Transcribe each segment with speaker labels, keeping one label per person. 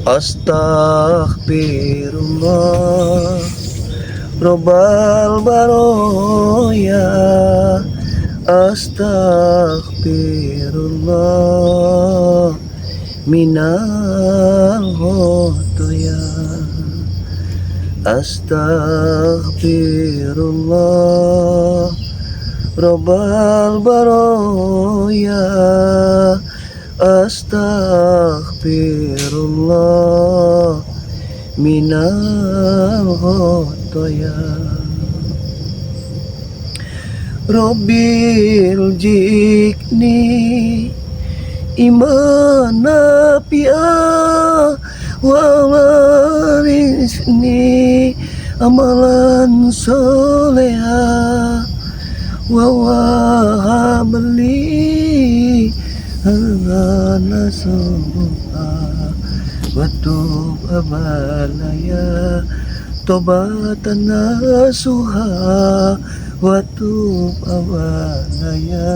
Speaker 1: Astaghfirullah Robbal baroya. Astaghfirullah minal khotoya. Astaghfirullah Robbal baroya. Astaghfirullah minal khotoya. Robbil jikni imana pia wa warisni amalan soleha wa wahabli alana soha wa tub abalaya tobatan nasuha wa tub abalaya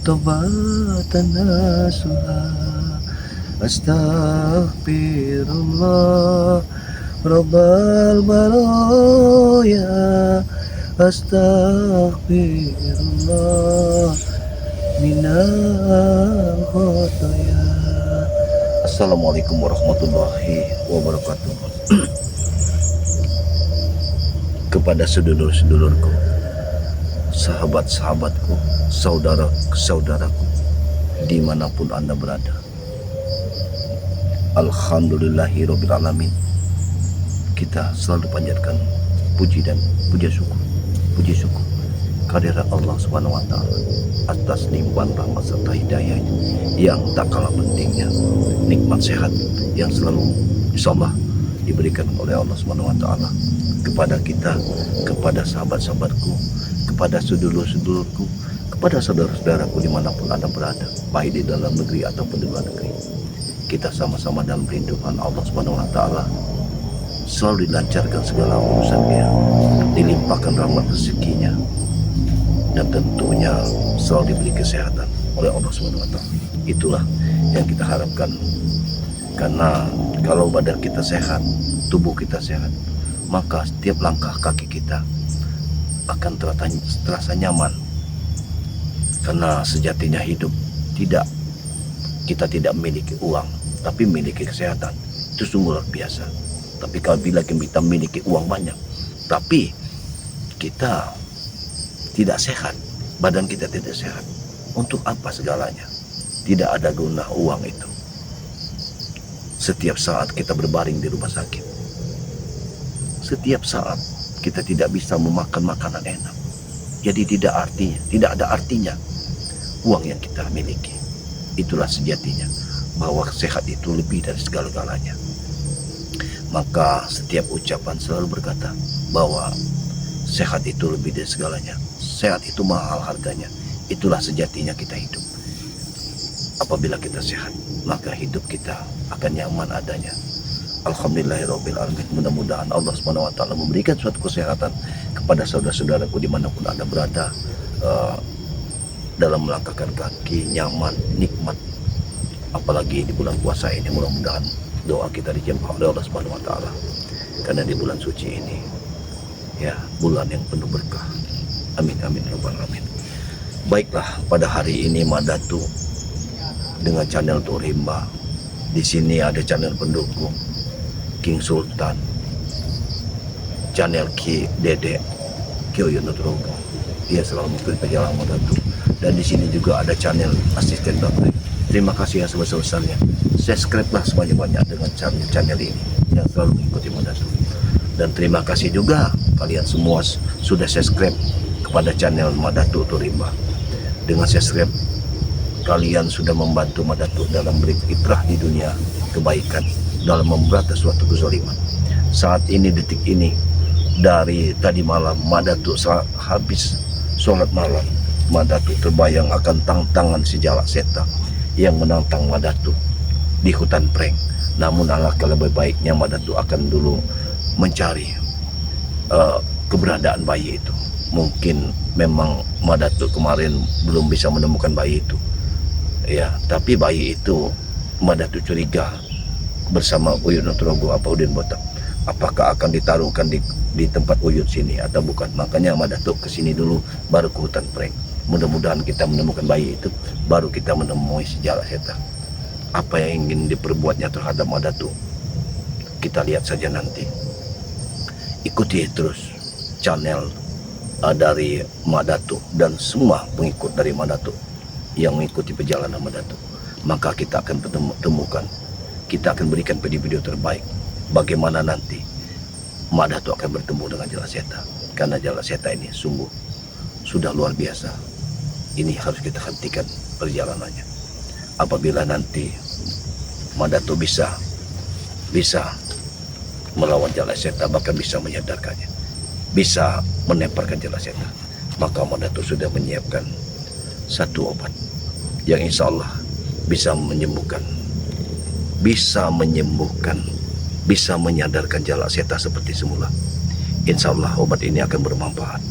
Speaker 1: tobatan nasuha. Astaghfirullah Rabbal baroya. Astaghfirullah minal khotoya. Assalamualaikum warahmatullahi wabarakatuh. Kepada sedulur-sedulurku, sahabat-sahabatku, saudara-saudaraku, dimanapun Anda berada, alhamdulillahirabbil alamin. Kita selalu panjatkan puji dan puji syukur kehadirat Allah Subhanahu wa taala atas limpahan rahmat serta hidayah yang tak kalah pentingnya, nikmat sehat yang selalu insyaallah diberikan oleh Allah Subhanahu wa taala kepada kita, kepada sahabat-sahabatku, kepada sedulur-sedulurku, kepada saudara-saudaraku dimanapun Anda berada, baik di dalam negeri ataupun di luar negeri. Kita sama-sama dalam perlindungan Allah Subhanahu wa taala, selalu dilancarkan segala urusannya, dilimpahkan rahmat rezekinya, dan tentunya selalu diberi kesehatan oleh Allah Subhanahu wa taala. Itulah yang kita harapkan, karena kalau badan kita sehat, tubuh kita sehat, maka setiap langkah kaki kita akan terasa nyaman. Karena sejatinya hidup kita tidak memiliki uang, tapi memiliki kesehatan. Itu sungguh luar biasa. Tapi kalau bila kita memiliki uang banyak, tapi kita tidak sehat, badan kita tidak sehat, untuk apa segalanya? Tidak ada guna uang itu. Setiap saat kita berbaring di rumah sakit, setiap saat kita tidak bisa memakan makanan enak, jadi tidak ada artinya uang yang kita miliki. Itulah sejatinya bahwa sehat itu lebih dari segala-galanya. Maka setiap ucapan selalu berkata bahwa sehat itu lebih dari segalanya, sehat itu mahal harganya. Itulah sejatinya kita hidup. Apabila kita sehat, maka hidup kita akan nyaman adanya. Alhamdulillahirabbil alamin. Mudah-mudahan Allah Subhanahu wa taala memberikan suatu kesehatan kepada saudara-saudaraku dimanapun Anda berada, dalam melangkahkan kaki nyaman, nikmat. Apalagi di bulan puasa ini, mudah-mudahan doa kita dijawab oleh Allah Subhanahu wa taala. Karena di bulan suci ini, ya, bulan yang penuh berkah. Amin amin rabbal alamin. Baiklah, pada hari ini Madatu dengan channel Turimba. Di sini ada channel pendukung King Sultan, channel Ki Dede, Kyoyo Nutrogo. Dia selalu mengikuti perjalanan Madatu. Dan di sini juga ada channel asisten Bapak. Terima kasih yang sebesar-besarnya. Subscribe-lah sebanyak-banyak dengan channel ini yang selalu mengikuti Madatu. Dan terima kasih juga kalian semua sudah subscribe kepada channel Madatu Turimba. Dengan subscribe, kalian sudah membantu Madatu dalam beri kiprah di dunia kebaikan, dalam memberantas suatu kezaliman. Saat ini, detik ini, dari tadi malam Madatu habis sholat malam, Madatu terbayang akan tantangan si jalak setan yang menantang Madatu di hutan prank. Namun alangkah lebih baiknya Madatu akan dulu mencari keberadaan bayi itu. Mungkin memang Madatu kemarin belum bisa menemukan bayi itu, ya, tapi bayi itu Madatu curiga bersama Uyut Nutrogo apa Udin Botak, apakah akan ditaruhkan di tempat Uyut sini atau bukan. Makanya Mak Datuk kesini dulu baru ke hutan Preng. Mudah-mudahan kita menemukan bayi itu, baru kita menemui si Jalak Setan. Apa yang ingin diperbuatnya terhadap Mak Datuk, kita lihat saja nanti. Ikuti terus channel dari Mak Datuk dan semua pengikut dari Mak Datuk yang mengikuti perjalanan Mak Datuk. Maka kita akan temukan, kita akan berikan video-video terbaik bagaimana nanti Mak Datuk akan bertemu dengan Jalak Setan. Karena Jalak Setan ini sungguh sudah luar biasa. Ini harus kita hentikan perjalanannya. Apabila nanti Mak Datuk bisa melawan Jalak Setan, bahkan bisa menyadarkannya, bisa menemparkan Jalak Setan, maka Mak Datuk sudah menyiapkan satu obat yang insya Allah bisa menyembuhkan, bisa menyadarkan Jalak Setan seperti semula. Insya Allah obat ini akan bermanfaat.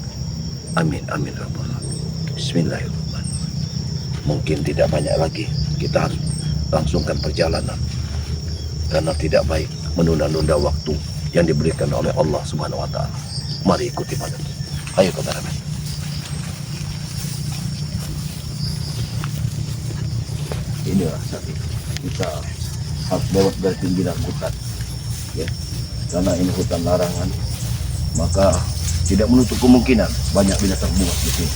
Speaker 1: Amin, amin, rabbal alamin. Bismillahirrahmanirrahim. Mungkin tidak banyak lagi, kita harus langsungkan perjalanan karena tidak baik menunda-nunda waktu yang diberikan oleh Allah Subhanahu wa Ta'ala. Mari ikuti Mak Datuk. Ayo kameramen. Inilah saat ini kita harus lewat dari pinggiran hutan, ya, karena ini hutan larangan, maka tidak menutup kemungkinan banyak binatang buas di sini.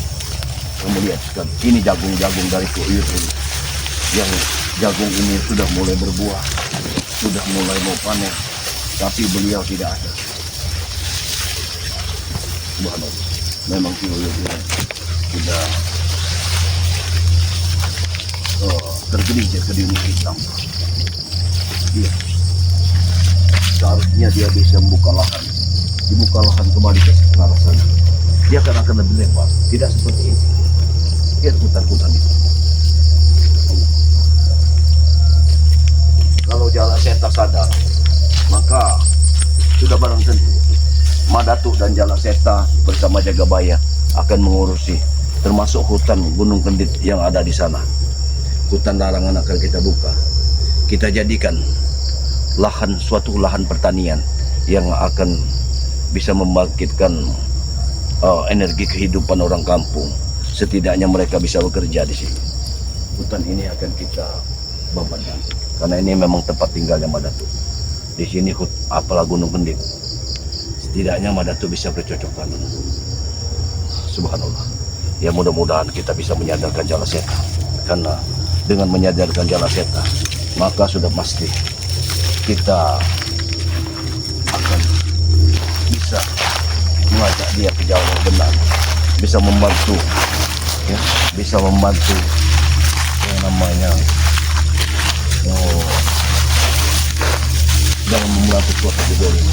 Speaker 1: Kemudian kan ini jagung-jagung dari Uyut ini, yang jagung ini sudah mulai berbuah, sudah mulai mau panen, tapi beliau tidak ada. Subhanallah, memang Uyut ini sudah tergelincir ke dunia hitam. Iya, seharusnya dia bisa membuka lahan, dibuka lahan kembali ke arah sana. Dia akan lebih lebar, tidak seperti ini. Lihat hutan-hutan itu. Kalau Jalak Setan sadar, maka sudah barang tentu Mak Datuk dan Jalak Setan bersama Jagabaya akan mengurusi, termasuk hutan Gunung Kendit yang ada di sana. Hutan larangan akan kita buka, kita jadikan suatu lahan pertanian yang akan bisa membangkitkan energi kehidupan orang kampung. Setidaknya mereka bisa bekerja di sini. Hutan ini akan kita bebankan, karena ini memang tempat tinggalnya Mak Datuk. Di sini apalah Gunung Kendit, setidaknya Mak Datuk bisa bercocok tanam. Subhanallah. Ya, mudah-mudahan kita bisa menyadarkan Jalak Setan, karena dengan menyadarkan Jalak Setan, maka sudah pasti kita akan bisa mengajak dia ke jalan yang benar, bisa membantu, ya, bisa membantu yang namanya dalam membantu suatu kejadian.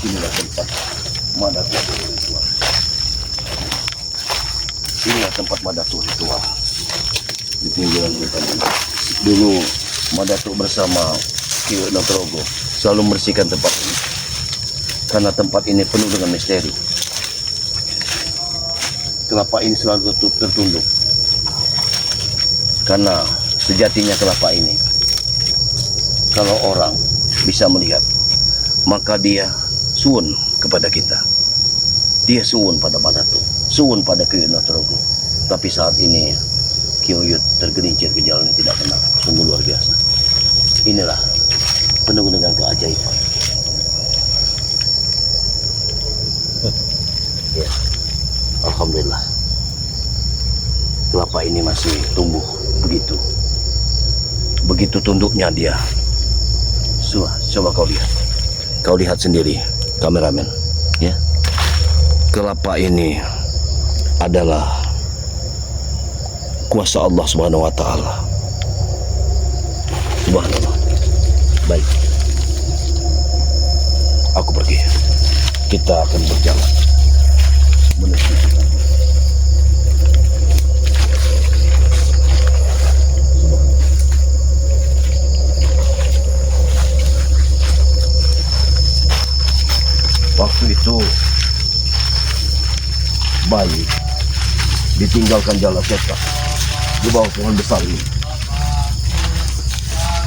Speaker 1: Inilah tempat Mak Datuk ritual. Inilah tempat Mak Datuk ritual di pinggiran hutan ini. Dulu Mak Datuk bersama Uyut Nutrogo selalu membersihkan tempat ini, karena tempat ini penuh dengan misteri. Kelapa ini selalu tertunduk, karena sejatinya kelapa ini, kalau orang bisa melihat, maka dia suwun kepada kita. Dia suwun pada Mak Datuk, suwun pada Uyut Nutrogo. Tapi saat ini Uyut tergelincir ke jalan yang tidak benar. Sungguh luar biasa. Inilah penuh dengan keajaiban. Ya, alhamdulillah. Kelapa ini masih tumbuh begitu. Begitu tunduknya dia. Coba kau lihat. Kau lihat sendiri, kameramen, ya. Kelapa ini adalah kuasa Allah Subhanahu wa Ta'ala. Subhanallah. Baik, aku pergi. Kita akan berjalan menuju Waktu itu bayi ditinggalkan jalan setan di bawah pohon besar ini.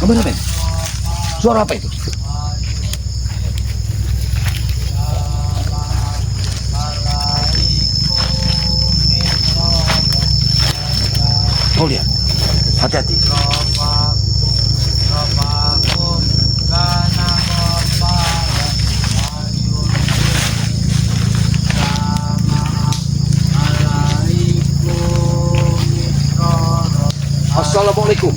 Speaker 1: Kameramen, suara apa itu? Kau lihat, hati-hati. Assalamualaikum.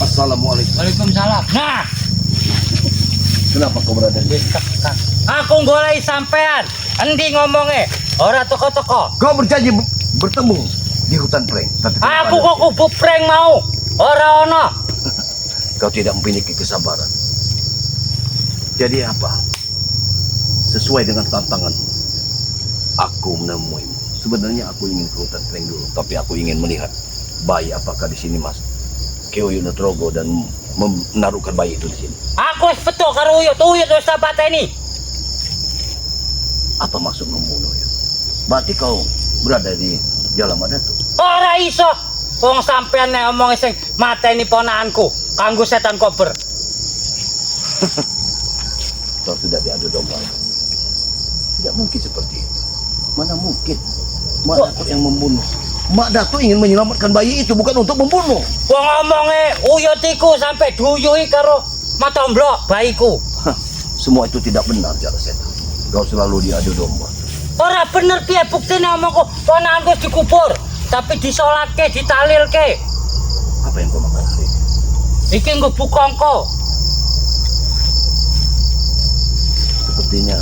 Speaker 1: Assalamualaikum.
Speaker 2: Waalaikumsalam. Nah,
Speaker 1: Kenapa kau berada di sini?
Speaker 2: aku golek sampean. Endi ngomongnya? Ora toko-toko.
Speaker 1: Kau berjanji bertemu di hutan prank. Tapi
Speaker 2: Aku kok kubu prank mau. Ora ono.
Speaker 1: kau tidak memiliki kesabaran. Jadi apa? Sesuai dengan tantangan, aku menemuimu. Sebenarnya aku ingin ke hutan prank dulu, tapi aku ingin melihat bayi apakah di sini Mas Keoyo Nutrogo dan menaruhkan bayi itu di sini.
Speaker 2: Aku wis betul karo Uyut wis tak pateni.
Speaker 1: Apa maksud membunuh ya? Berarti kau berada di Jalan Madatu.
Speaker 2: Ora iso. Wong sampean nek omong sing mateni ponakanku kanggo setan kober.
Speaker 1: Kau sudah diadu domba. Tidak mungkin seperti itu. Mana mungkin Mak Datuk yang membunuh. Mak Datuk ingin menyelamatkan bayi itu, bukan untuk membunuh.
Speaker 2: Wong omonge Uyut iku sampe duyuhi karo matomblok bayiku.
Speaker 1: Hah, semua itu tidak benar, Jara Setan. Kau selalu diadu domba.
Speaker 2: Ora bener piye buktine omongku ponakanku dikubur, tapi disolatke, ditalilke.
Speaker 1: Apa yang kau makan hari ini?
Speaker 2: Iki nggo bukongko.
Speaker 1: Sepertinya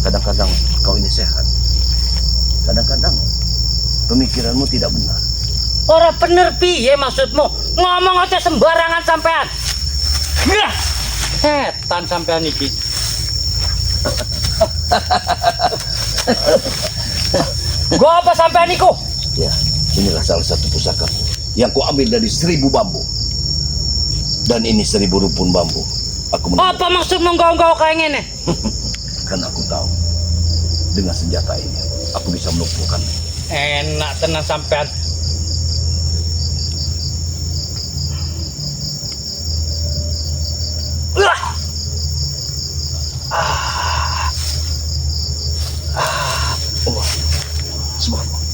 Speaker 1: kadang-kadang kau ini sehat. Kadang-kadang pemikiranmu tidak benar.
Speaker 2: Ora bener piye maksudmu? Ngomong aja sembarangan sampean. Yah! Setan sampean iki. Gua apa sampean iku?
Speaker 1: Ya, inilah salah satu pusaka yang kau ambil dari 1000 bambu. Dan ini 1000 rupun bambu. Aku
Speaker 2: Apa maksudmu nggawa kayak ngene?
Speaker 1: Karena aku tahu dengan senjata ini aku bisa melumpuhkan.
Speaker 2: Enak tenan sampean.
Speaker 1: Oh, subhanallah.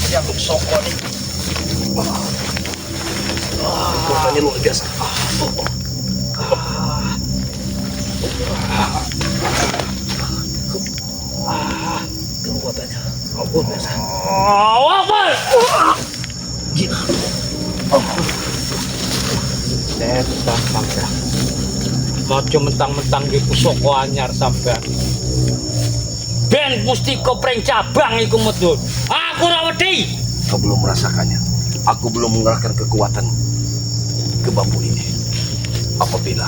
Speaker 1: Ini aku sokong nih. Kekuatannya luar biasa. Kekuatannya luar biasa.
Speaker 2: Apa?
Speaker 1: Gila.
Speaker 2: Setan sampean. Mojo mentang-mentang di pusoko anyar sampean. Ben Mustika Pring cabang iku mudhun. Aku ora wedi.
Speaker 1: Kau belum merasakannya. Aku belum mengerahkan kekuatan ke bambu ini. Apabila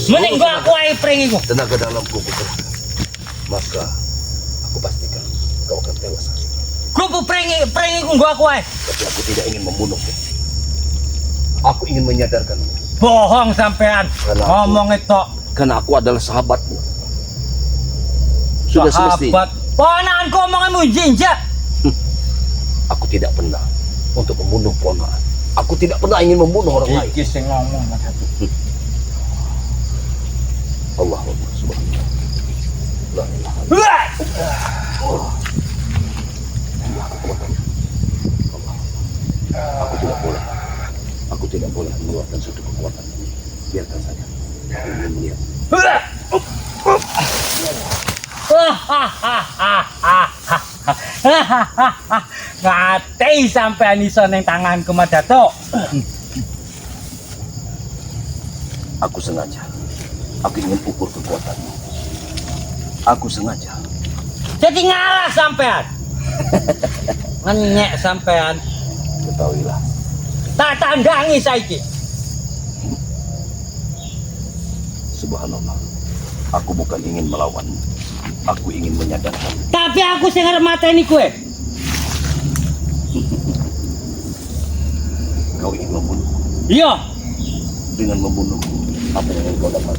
Speaker 2: Mending gua aku ae pring iku.
Speaker 1: tenaga dalamku kukerahkan, maka aku pastikan kau akan tewas.
Speaker 2: Gua pring iku gua aku ae.
Speaker 1: Tapi aku tidak ingin membunuhmu. Aku ingin menyadarkanmu.
Speaker 2: Bohong sampean.
Speaker 1: Kenapa?
Speaker 2: Ngomong itu.
Speaker 1: Karena aku adalah sahabatmu. Sudah semestinya.
Speaker 2: Sahabat. Ponakanku omonganmu jinjak.
Speaker 1: Aku tidak pernah untuk membunuh ponakan. Aku tidak pernah ingin membunuh orang lain.
Speaker 2: Iki sing ngomong Mas.
Speaker 1: Allahu Akbar, subhanallah. La ilaha illallah.
Speaker 2: Wah!
Speaker 1: Inilah kekuatannya. Allah. Aku tidak boleh mengeluarkan suatu kekuatan ini. Biarkan saja. Aku ingin melihat.
Speaker 2: Ngatei sampean iso ning tanganku Mas Datuk.
Speaker 1: Aku sengaja. Aku ingin ukur kekuatanmu. Aku sengaja.
Speaker 2: Jadi ngalah sampean. Ngenyek sampean.
Speaker 1: Ketahuilah.
Speaker 2: Tak tandangi saiki.
Speaker 1: Subhanallah. Aku bukan ingin melawanmu. Aku ingin menyadarkan.
Speaker 2: Tapi aku sing arep mateni kowe.
Speaker 1: kau ingin membunuh?
Speaker 2: Iya,
Speaker 1: Dengan membunuh, apa yang kau dapat?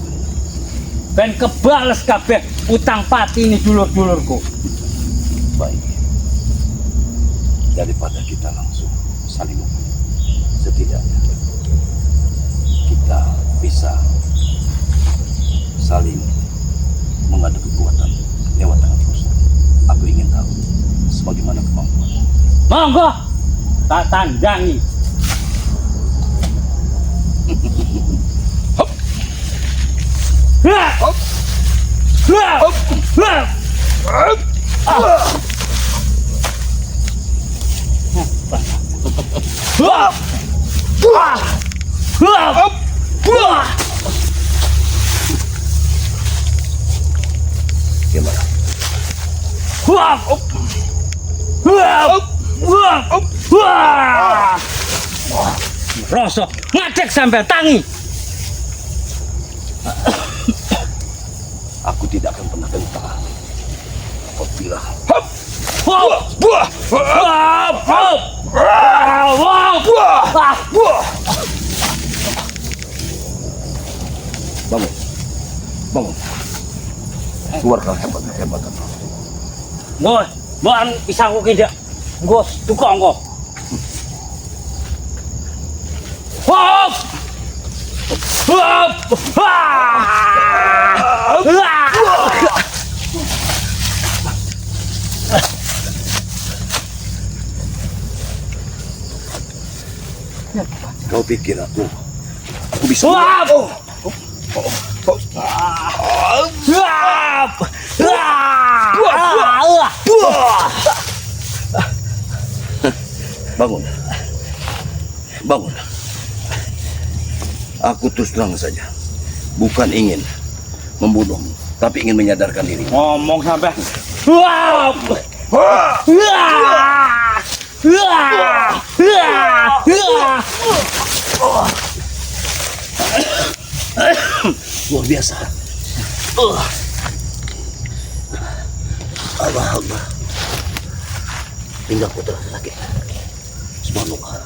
Speaker 2: ben kebales kabeh utang pati ini dulur-dulurku.
Speaker 1: Baik. Daripada kita langsung saling membunuh, setidaknya kita bisa saling mengadu kekuatan lewat tangan kosong. Aku ingin tahu sebagaimana kemampuan.
Speaker 2: Monggo, tak tandangi.
Speaker 1: Hop,
Speaker 2: Hah!
Speaker 1: hop,
Speaker 2: Hah!
Speaker 1: hop,
Speaker 2: Hah!
Speaker 1: hop.
Speaker 2: Hah! Hah! Hah! Hah!
Speaker 1: Gimana?
Speaker 2: Hah! Hah! Hah! Hah! Rasa ngadek sampai tangi.
Speaker 1: Aku tidak akan pernah gentar apabila
Speaker 2: Hop! Hop! Hop! Hop!
Speaker 1: bangun, bangun, keluarkan hebat-hebatan.
Speaker 2: Ngoi, bukan pisangku tidak. Ngos, tukang kok. Hop! Hop!
Speaker 1: Kau pikir aku bisa?
Speaker 2: Hop!
Speaker 1: Oh, oh, oh. Bangun, bangun. Aku terus terang saja, bukan ingin membunuhmu, tapi ingin menyadarkan diri.
Speaker 2: Ngomong sampai. Hop!
Speaker 1: Luar biasa. Allah. Pinggangku terasa sakit. Subhanallah.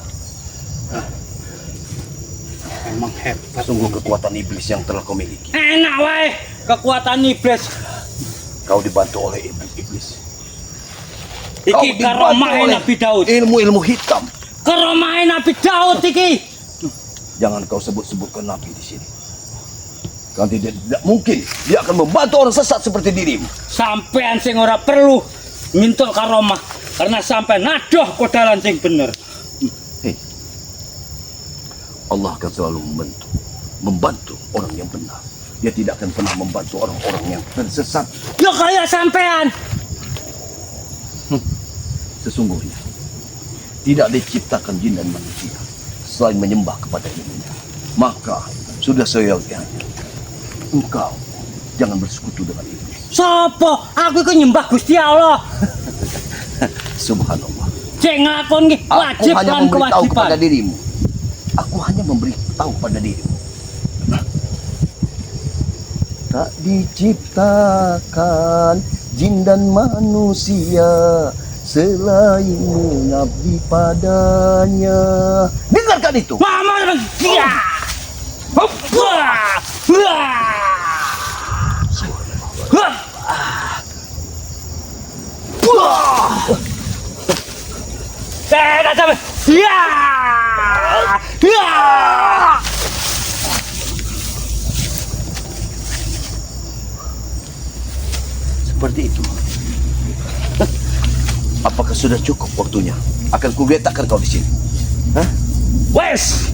Speaker 2: Emang hebat.
Speaker 1: Sungguh kekuatan iblis yang telah kau miliki.
Speaker 2: Enak wae kekuatan iblis.
Speaker 1: Kau dibantu oleh iblis.
Speaker 2: Iki karomahe Nabi Daud.
Speaker 1: Ilmu-ilmu hitam.
Speaker 2: Karomahe Nabi Daud iki.
Speaker 1: Jangan kau sebut-sebutkan Nabi di sini. Kan tidak mungkin dia akan membantu orang sesat seperti dirimu.
Speaker 2: Sampean sing ora perlu minta karomah karena sampai nadoh kodalan sing bener.
Speaker 1: Hei, Allah akan selalu membantu orang yang benar. Dia tidak akan pernah membantu orang-orang yang tersesat.
Speaker 2: Ya kayak sampean.
Speaker 1: Sesungguhnya tidak diciptakan jin dan manusia selain menyembah kepada dirinya. Maka sudah seyogyanya engkau jangan bersekutu dengan iblis.
Speaker 2: Sopo? Aku iku nyembah Gusti Allah.
Speaker 1: Subhanallah.
Speaker 2: Cek nglakon iki
Speaker 1: Aku
Speaker 2: wajib
Speaker 1: hanya
Speaker 2: lan
Speaker 1: memberitahu kepada
Speaker 2: kewajiban.
Speaker 1: dirimu. Aku hanya memberitahu pada dirimu. Tak diciptakan jin dan manusia selain mengabdi padanya. Dengarkan itu.
Speaker 2: Mama dia. Hop. Wah. Wah. Hop. Wah. Dah sampai. Ya. Ya.
Speaker 1: Seperti itu. Apakah sudah cukup waktunya? Akan kuletakkan kau di sini. Hah?
Speaker 2: Wes.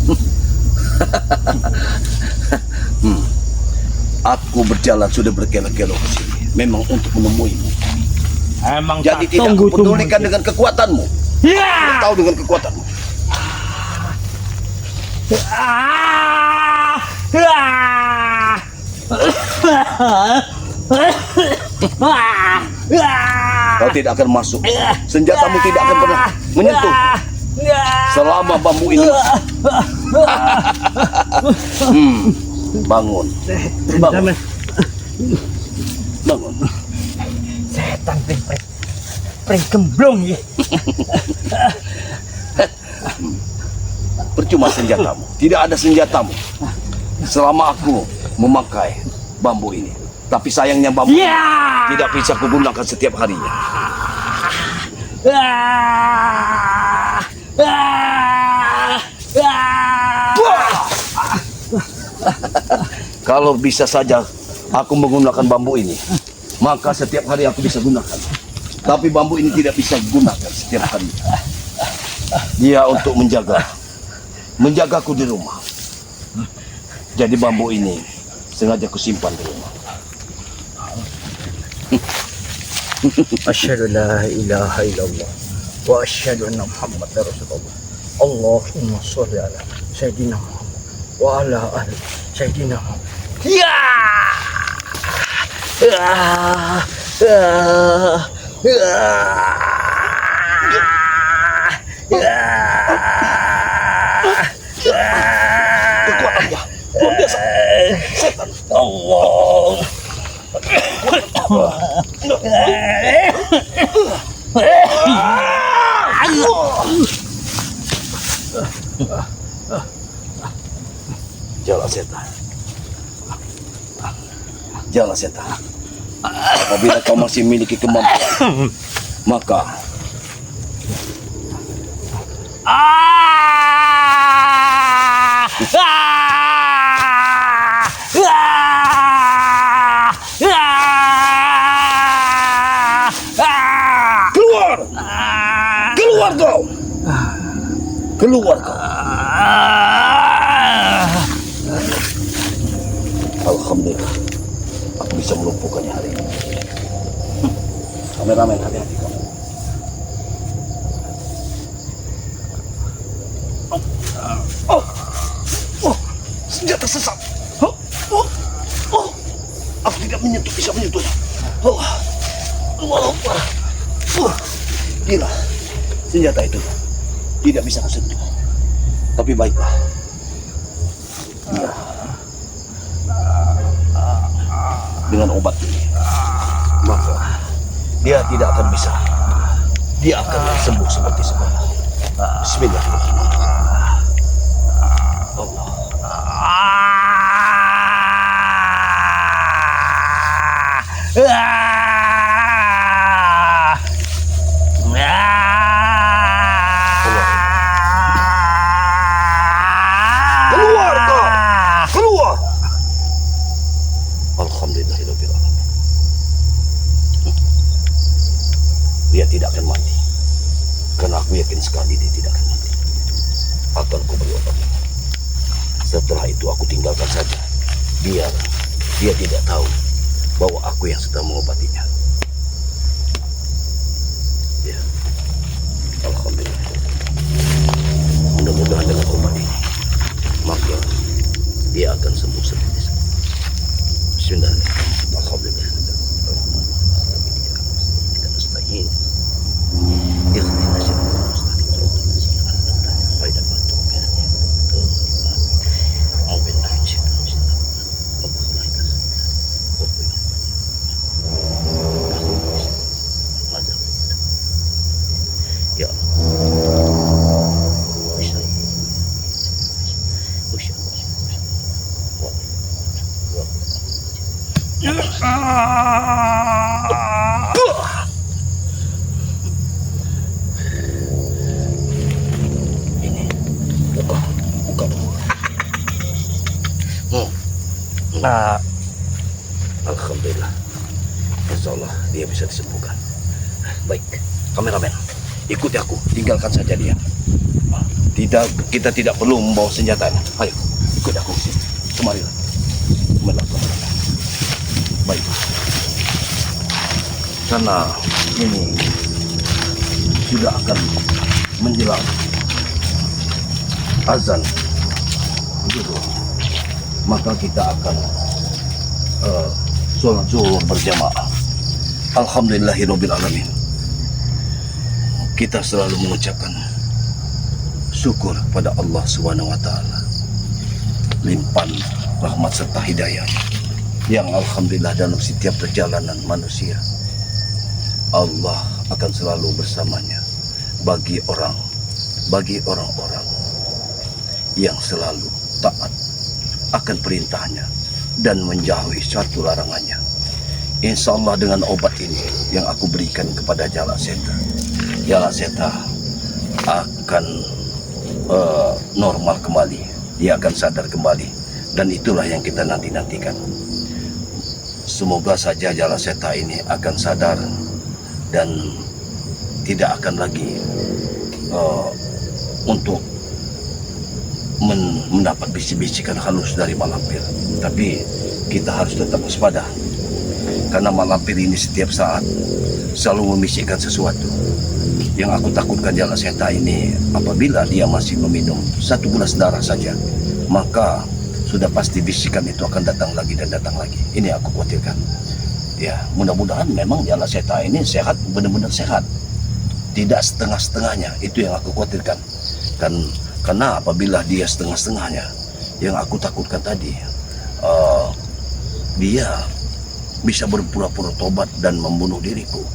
Speaker 1: Aku berjalan sudah berkilo-kilo ke sini. Memang untuk menemuimu.
Speaker 2: Emang
Speaker 1: Jadi
Speaker 2: tak
Speaker 1: tidak
Speaker 2: tunggu
Speaker 1: kupedulikan dengan kekuatanmu.
Speaker 2: Ya.
Speaker 1: Tahu dengan kekuatanmu.
Speaker 2: Ah.
Speaker 1: Kau tidak akan masuk. Senjatamu tidak akan pernah menyentuh selama bambu ini. Bangun. Bangun. Bangun.
Speaker 2: Setan pring gemblong ya.
Speaker 1: Percuma senjatamu. Tidak ada senjatamu selama aku memakai bambu ini. Tapi sayangnya bambu ini tidak bisa kugunakan setiap harinya. Kalau bisa saja aku menggunakan bambu ini, maka setiap hari aku bisa gunakan. Tapi bambu ini tidak bisa gunakan setiap hari. Dia untuk menjagaku di rumah. Jadi bambu ini sengaja aku simpan di rumah.
Speaker 3: Asyhadu la ilaha illallah wa asyhadu anna Muhammadar Rasulullah. Allahumma sholli ala Sayyidina Muhammad wa ala ali Sayyidina Muhammad. Ya!
Speaker 1: Kekuatannya luar biasa. Setan.
Speaker 3: Allah.
Speaker 1: Janganlah setan. Janganlah setan. Apabila kau masih memiliki kemampuan, maka keluar! Keluar kau! Keluar kau! Alhamdulillah, aku bisa melumpuhkannya hari ini. Kameramen, hati-hati kamu. Senjata sesat. Aku tidak bisa menyentuhnya. Gila, senjata itu tidak bisa kusentuh. Tapi baiklah. Iya. Dengan obat ini, maka dia tidak akan bisa. Dia akan sembuh seperti semula. Bismillahirrahmanirrahim. Allah. Keluar kau! Keluar! Alhamdulillahirabbil alamin. Dia tidak akan mati. Karena aku yakin sekali dia tidak akan mati. Akan ku beri obat ini. Setelah itu aku tinggalkan saja. Biar dia tidak tahu bahwa aku yang sedang mengobatinya. Ya. Alhamdulillah. Mudah-mudahan dengan obat ini, maka dia akan sembuh seperti semula. Bismillahirrahmanirrahim. Alhamdulillah. Kita nasta'in. Ikhtina syaitan mustaqim. Faidah bantu biarnya. Alhamdulillah. Ya ini buka dulu.
Speaker 3: Nah,
Speaker 1: Alhamdulillah. Insya Allah dia bisa disembuhkan. Baik, kameramen, ikuti aku, tinggalkan saja dia. Kita tidak perlu membawa senjata. Ayo, ikut aku sini. Kemarilah. Kemarilah. Baik. Karena ini sudah akan menjelang azan zuhur, maka kita akan sholat zuhur berjamaah. Alhamdulillahirabbil alamin. Kita selalu mengucapkan syukur pada Allah Subhanahu wa taala. Limpahan rahmat serta hidayah yang alhamdulillah dalam setiap perjalanan manusia Allah akan selalu bersamanya bagi orang-orang yang selalu taat akan perintahnya dan menjauhi suatu larangannya. Insya Allah dengan obat ini yang aku berikan kepada Jala Seta akan normal kembali. Dia akan sadar kembali, dan itulah yang kita nantikan. Semoga saja Jala Seta ini akan sadar dan tidak akan lagi untuk mendapat bisikan halus dari mak lampir. Tapi kita harus tetap waspada, karena mak lampir ini setiap saat selalu membisikkan sesuatu. Yang aku takutkan Jala Seta ini, apabila dia masih meminum 1 gelas darah saja, maka sudah pasti bisikan itu akan datang lagi dan datang lagi. Ini aku khawatirkan. Ya, mudah-mudahan memang Jala Seta ini sehat, benar-benar sehat, tidak setengah-setengahnya. Itu yang aku khawatirkan. Karena apabila dia setengah-setengahnya, yang aku takutkan tadi, dia bisa berpura-pura tobat dan membunuh diriku.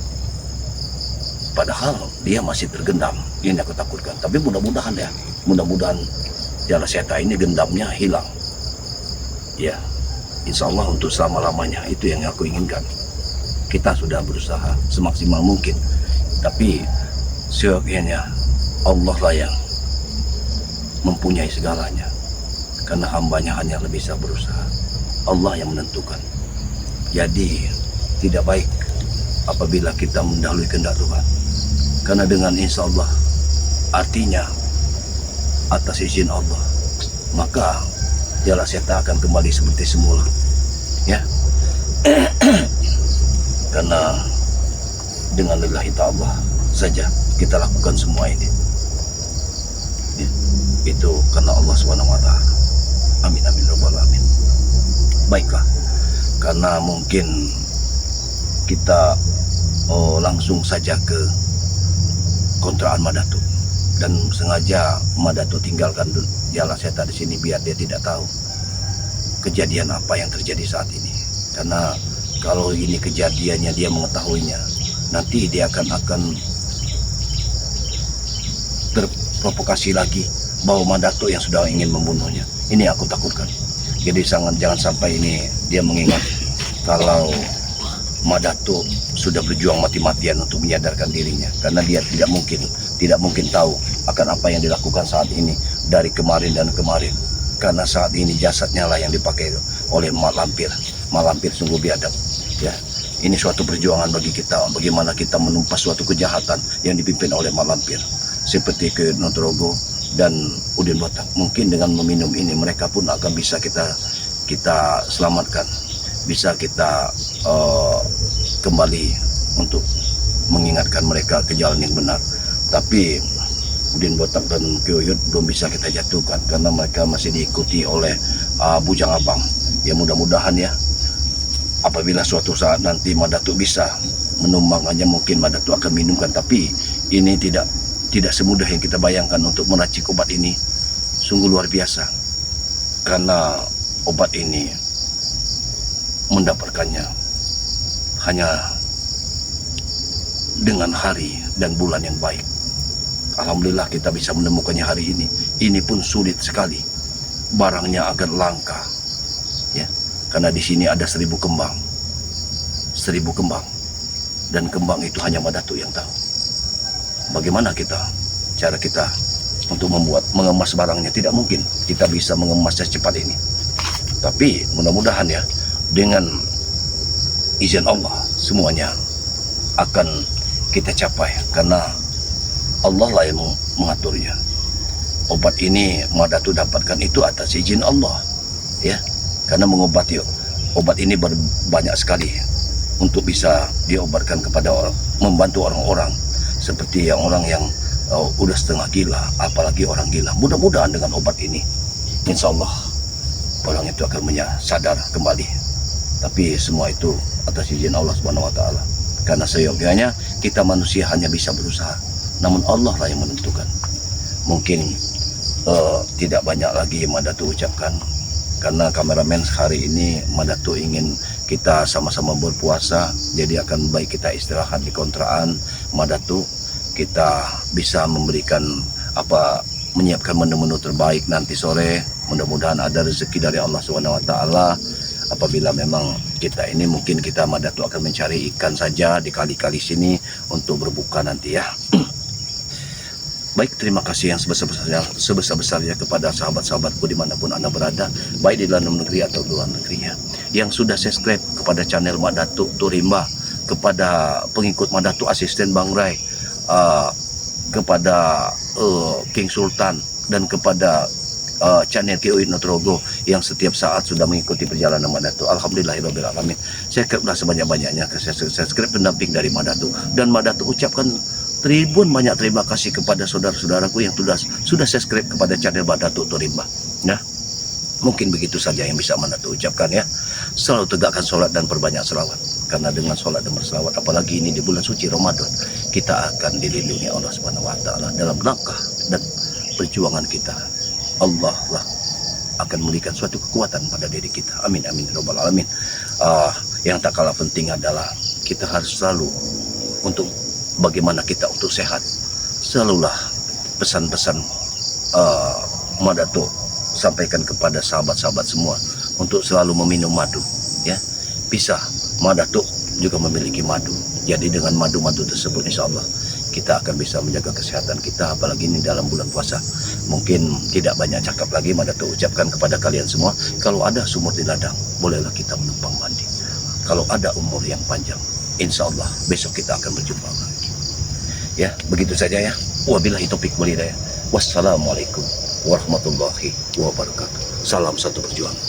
Speaker 1: Padahal dia masih tergendam. Ini aku takutkan. Tapi mudah-mudahan Jala Seta ini gendamnya hilang. Ya, insya Allah untuk selama-lamanya. Itu yang aku inginkan. Kita sudah berusaha semaksimal mungkin, tapi seyogyanya Allah lah yang mempunyai segalanya. Karena hambanya hanya bisa berusaha. Allah yang menentukan. Jadi tidak baik apabila kita mendahului kehendak Tuhan. Karena dengan insya Allah, artinya atas izin Allah, maka Jala Seta akan kembali seperti semula. Ya. Karena dengan lillahi ta'ala saja kita lakukan semua ini. Ya. Itu karena Allah SWT. Amin amin rabbal alamin. Baiklah, karena mungkin kita langsung saja ke kontraan Madatu, dan sengaja Madatu tinggalkan Jala Seta di sini biar dia tidak tahu kejadian apa yang terjadi saat ini. Karena kalau ini kejadiannya dia mengetahuinya, nanti dia akan terprovokasi lagi bahwa Madatu yang sudah ingin membunuhnya. Ini aku takutkan. Jadi jangan sampai ini dia mengingat kalau Madatu sudah berjuang mati-matian untuk menyadarkan dirinya, karena dia tidak mungkin tahu akan apa yang dilakukan saat ini dari kemarin dan kemarin. Karena saat ini jasadnya lah yang dipakai oleh mak lampir. Mak lampir sungguh biadab. Ya, ini suatu perjuangan bagi kita, bagaimana kita menumpas suatu kejahatan yang dipimpin oleh mak lampir seperti ke Notorogo dan Udin Botak. Mungkin dengan meminum ini mereka pun akan bisa kita selamatkan, bisa kita kembali untuk mengingatkan mereka ke jalan yang benar. Tapi Udin Botak dan Kiyuyut belum bisa kita jatuhkan karena mereka masih diikuti oleh Bujang Abang. Ya, mudah-mudahan ya, apabila suatu saat nanti Madatu bisa menumbangannya, mungkin Madatu akan minumkan. Tapi ini tidak semudah yang kita bayangkan untuk meracik obat ini. Sungguh luar biasa, karena obat ini mendapatkannya hanya dengan hari dan bulan yang baik. Alhamdulillah kita bisa menemukannya hari ini. Ini pun sulit sekali. Barangnya agak langka. Ya, karena di sini ada 1000 kembang. 1000 kembang. Dan kembang itu hanya Madatu yang tahu. Bagaimana cara kita untuk mengemas barangnya? Tidak mungkin kita bisa mengemasnya secepat ini. Tapi mudah-mudahan ya, dengan izin Allah semuanya akan kita capai, karena Allah lah yang mengaturnya. Obat ini Madatu dapatkan itu atas izin Allah, ya, karena mengobati obat ini banyak sekali untuk bisa diobatkan kepada orang, membantu orang-orang seperti orang yang udah setengah gila, apalagi orang gila. Mudah-mudahan dengan obat ini, insya Allah orang itu akan sadar kembali. Tapi semua itu atas izin Allah Subhanahu Wa Taala. Karena seyogyanya kita manusia hanya bisa berusaha, namun Allah lah yang menentukan. Mungkin tidak banyak lagi yang Madatu ucapkan, karena kameramen hari ini Madatu ingin kita sama-sama berpuasa, jadi akan baik kita istirahat di kontraan Madatu. Kita bisa memberikan menyiapkan menu-menu terbaik nanti sore. Mudah-mudahan ada rezeki dari Allah SWT. Apabila memang kita ini mungkin kita Madatu akan mencari ikan saja di kali-kali sini untuk berbuka nanti ya. Baik, terima kasih yang sebesar-besarnya kepada sahabat-sahabatku dimanapun Anda berada, baik di dalam negeri atau luar negeri ya. Yang sudah subscribe kepada channel Madatu Turimba, kepada pengikut Madatu asisten Bang Rai, kepada King Sultan, dan kepada channel Kioi Notrogo yang setiap saat sudah mengikuti perjalanan Madatu. Alhamdulillahirabbil alamin. Saya sudah sebanyak-banyaknya saya subscribe pendamping dari Madatu, dan Madatu ucapkan banyak terima kasih kepada saudara-saudaraku yang sudah subscribe kepada channel Madatu Turimba. Nah, mungkin begitu saja yang bisa Madatu ucapkan ya. Selalu tegakkan sholat dan perbanyak selawat, karena dengan sholat dan berselawat, apalagi ini di bulan suci Ramadan, kita akan dilindungi Allah Subhanahu wa taala dalam langkah dan perjuangan kita. Allah lah akan memberikan suatu kekuatan pada diri kita. Amin amin ya rabbal alamin. Yang tak kalah penting adalah kita harus selalu untuk bagaimana kita untuk sehat. Selalulah pesan-pesan Madatu sampaikan kepada sahabat-sahabat semua untuk selalu meminum madu ya. Bisa Madatu juga memiliki madu. Jadi dengan madu-madu tersebut insya Allah kita akan bisa menjaga kesehatan kita, apalagi ini dalam bulan puasa. Mungkin tidak banyak cakap lagi, Madatu ucapkan kepada kalian semua, kalau ada sumur di ladang, bolehlah kita menumpang mandi. Kalau ada umur yang panjang, insya Allah besok kita akan berjumpa lagi. Ya, begitu saja ya. Wabillahi taufiq wal hidayah. Wassalamualaikum warahmatullahi wabarakatuh. Salam satu perjuangan.